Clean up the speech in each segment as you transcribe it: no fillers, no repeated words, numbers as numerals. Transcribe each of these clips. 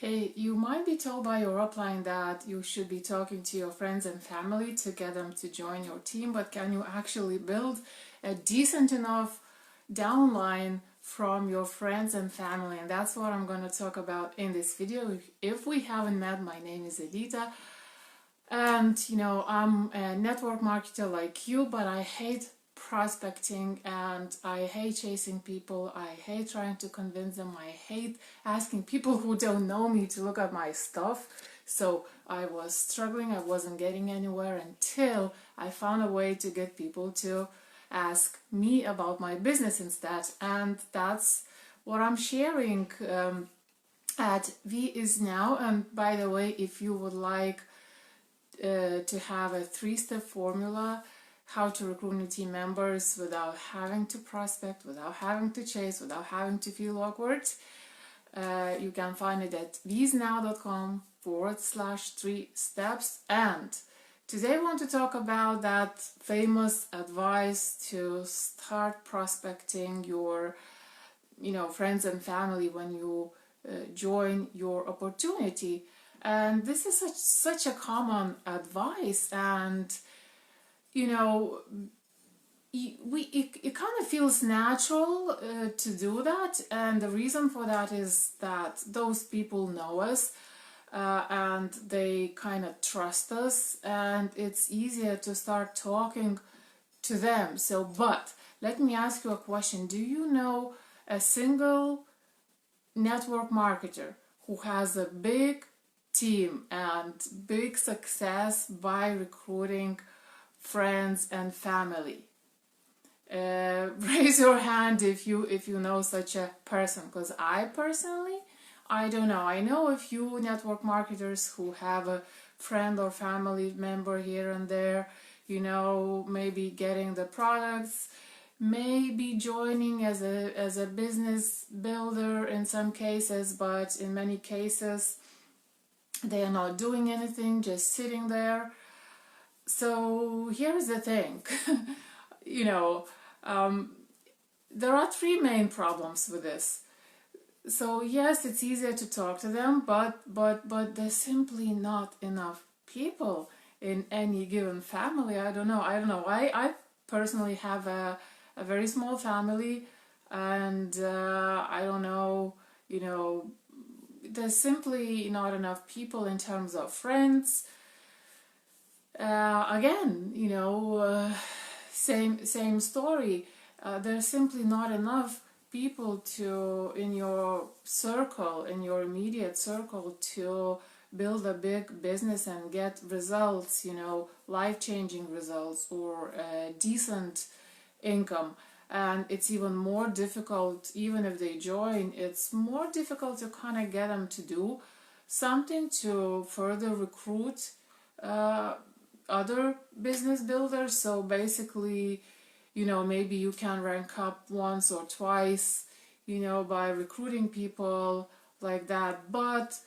Hey, you might be told by your upline that you should be talking to your friends and family to get them to join your team, but can you actually build a decent enough downline from your friends and family? And that's what I'm going to talk about in this video. If we haven't met, my name is Edita, and I'm a network marketer like you, but I hate prospecting and I hate chasing people. I hate trying to convince them. I hate asking people who don't know me to look at my stuff. So I was struggling. I wasn't getting anywhere until I found a way to get people to ask me about my business instead. And that's what I'm sharing at VIE is now. And by the way, if you would like to have a 3-step formula how to recruit new team members without having to prospect, without having to chase, without having to feel awkward, you can find it at viesnow.com/3 steps. And today I want to talk about that famous advice to start prospecting your friends and family when you join your opportunity. And this is such a common advice, and it kind of feels natural to do that, and the reason for that is that those people know us and they kind of trust us, and it's easier to start talking to them. But let me ask you a question. Do you know a single network marketer who has a big team and big success by recruiting friends and family? Raise your hand if you know such a person, because I don't know. I know a few network marketers who have a friend or family member here and there, maybe getting the products, maybe joining as a business builder in some cases, but in many cases they are not doing anything, just sitting there. So here's the thing. There are 3 main problems with this. So yes, it's easier to talk to them, but there's simply not enough people in any given family. I don't know. I personally have a very small family, and I don't know, there's simply not enough people in terms of friends. Again, same story. There's simply not enough people in your circle, in your immediate circle, to build a big business and get results, life-changing results or decent income. And it's even more difficult, even if they join, it's more difficult to kind of get them to do something to further recruit other business builders. So basically, maybe you can rank up once or twice, by recruiting people like that, but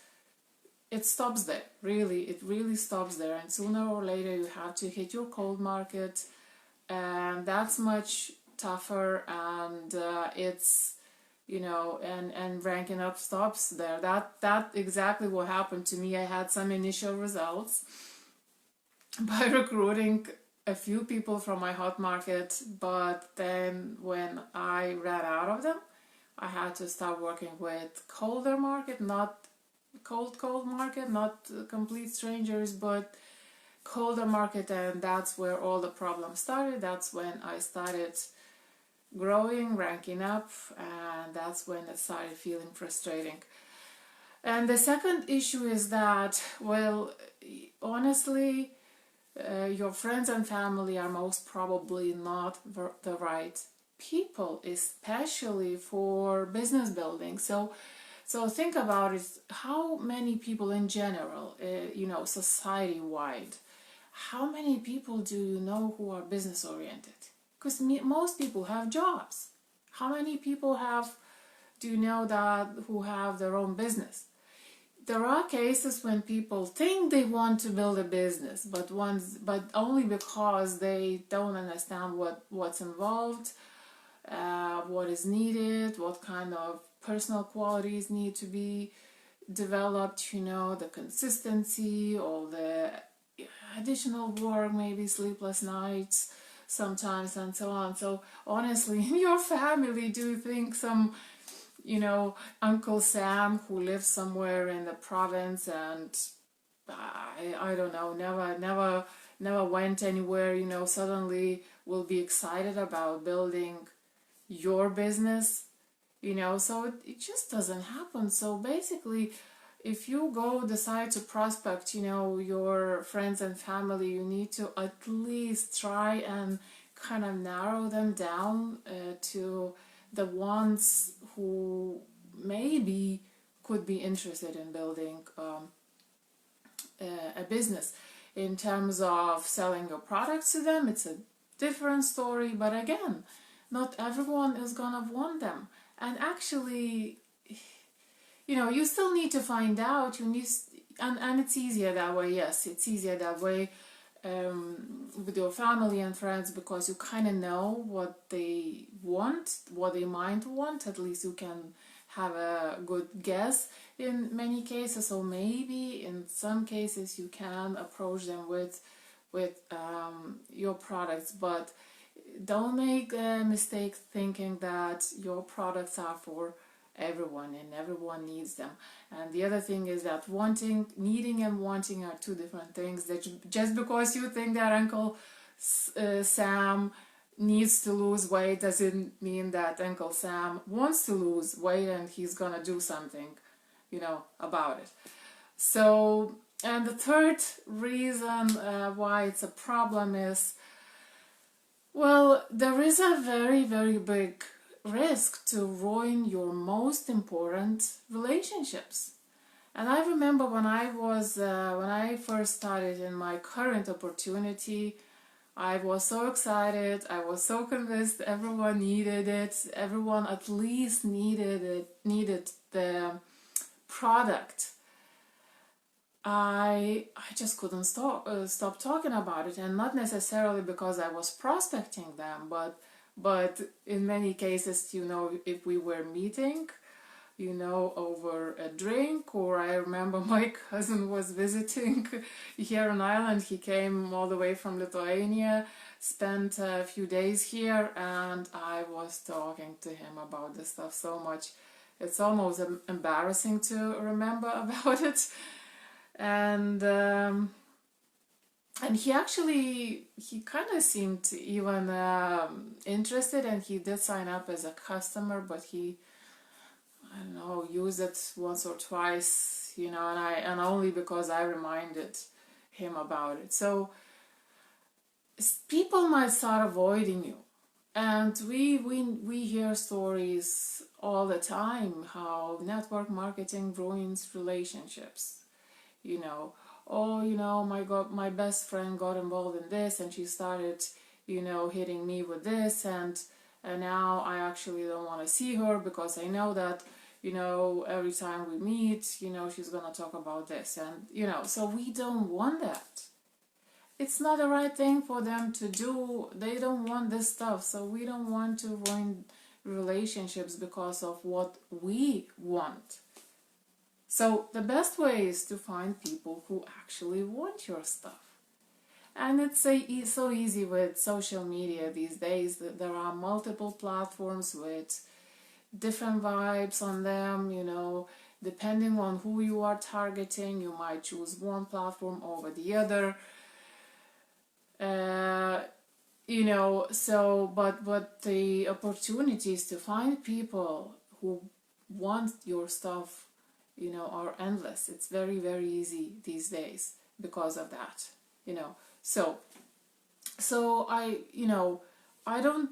it stops there. It really stops there, and sooner or later you have to hit your cold market, and that's much tougher, and it's and ranking up stops there. That exactly what happened to me. I had some initial results by recruiting a few people from my hot market, but then when I ran out of them, I had to start working with colder market, not cold market, not complete strangers, but colder market, and that's where all the problems started. That's when I started growing, ranking up, and that's when it started feeling frustrating. And the second issue is that, well, honestly, your friends and family are most probably not the right people, especially for business building. So think about it. How many people in general, society-wide, how many people do you know who are business oriented? Because most people have jobs. How many people do you know that who have their own business? There are cases when people think they want to build a business, but only because they don't understand what's involved, what is needed, what kind of personal qualities need to be developed, the consistency, all the additional work, maybe sleepless nights sometimes, and so on. So honestly, in your family, do you think some, Uncle Sam who lives somewhere in the province and I don't know, never went anywhere, suddenly will be excited about building your business, so it just doesn't happen. So basically, if you decide to prospect, your friends and family, you need to at least try and kind of narrow them down to the ones who maybe could be interested in building a business. In terms of selling your products to them, it's a different story, but again, not everyone is gonna want them. And actually, you still need to find out. And it's easier that way. Yes, it's easier that way with your family and friends, because you kind of know what they want, what they might want. At least you can have a good guess in many cases. So maybe in some cases you can approach them with your products, but don't make a mistake thinking that your products are for everyone and everyone needs them. And the other thing is that needing and wanting are two different things. That just because you think that Uncle Sam needs to lose weight doesn't mean that Uncle Sam wants to lose weight and he's gonna do something, about it. So, and the third reason why it's a problem is, well, there is a very, very big risk to ruin your most important relationships. And I remember when I first started in my current opportunity, I was so excited, I was so convinced everyone needed it, everyone at least needed the product. I just couldn't stop talking about it, and not necessarily because I was prospecting them, but in many cases, if we were meeting, over a drink, or I remember my cousin was visiting here in Ireland. He came all the way from Lithuania, spent a few days here, and I was talking to him about this stuff so much. It's almost embarrassing to remember about it. And he kind of seemed even interested, and he did sign up as a customer, but he, I don't know, used it once or twice, and only because I reminded him about it. So people might start avoiding you, and we hear stories all the time how network marketing ruins relationships. My best friend got involved in this, and she started, hitting me with this, and now I actually don't want to see her because I know that, every time we meet, she's gonna talk about this, and so we don't want that. It's not the right thing for them to do. They don't want this stuff, so we don't want to ruin relationships because of what we want. So the best way is to find people who actually want your stuff. And it's so easy with social media these days. That there are multiple platforms with different vibes on them, depending on who you are targeting, you might choose one platform over the other. But the opportunities to find people who want your stuff, are endless. It's very, very easy these days because of that, So I don't,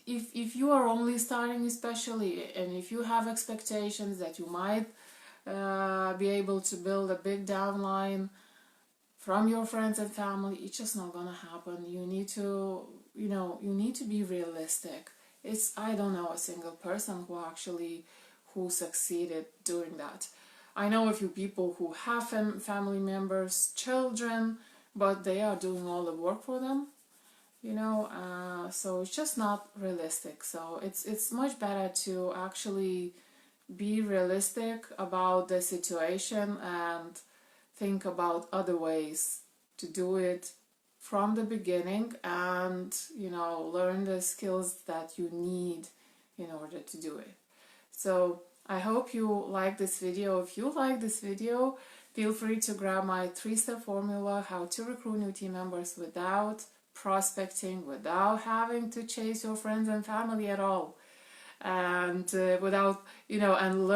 if you are only starting especially, and if you have expectations that you might be able to build a big downline from your friends and family, it's just not gonna happen. You need to, you need to be realistic. I don't know a single person who succeeded doing that. I know a few people who have family members, children, but they are doing all the work for them, so it's just not realistic. So it's much better to actually be realistic about the situation and think about other ways to do it from the beginning, and learn the skills that you need in order to do it. So I hope you like this video. If you like this video, feel free to grab my 3-step formula how to recruit new team members without prospecting, without having to chase your friends and family at all, and without and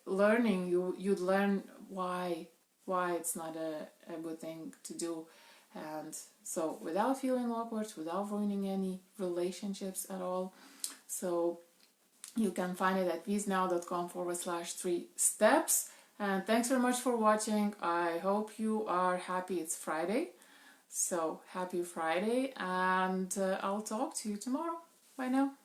learning you'd learn why it's not a good thing to do. And so without feeling awkward, without ruining any relationships at all. So you can find it at visnow.com/3 steps. And thanks very much for watching. I hope you are happy it's Friday. So happy Friday, and I'll talk to you tomorrow. Bye now.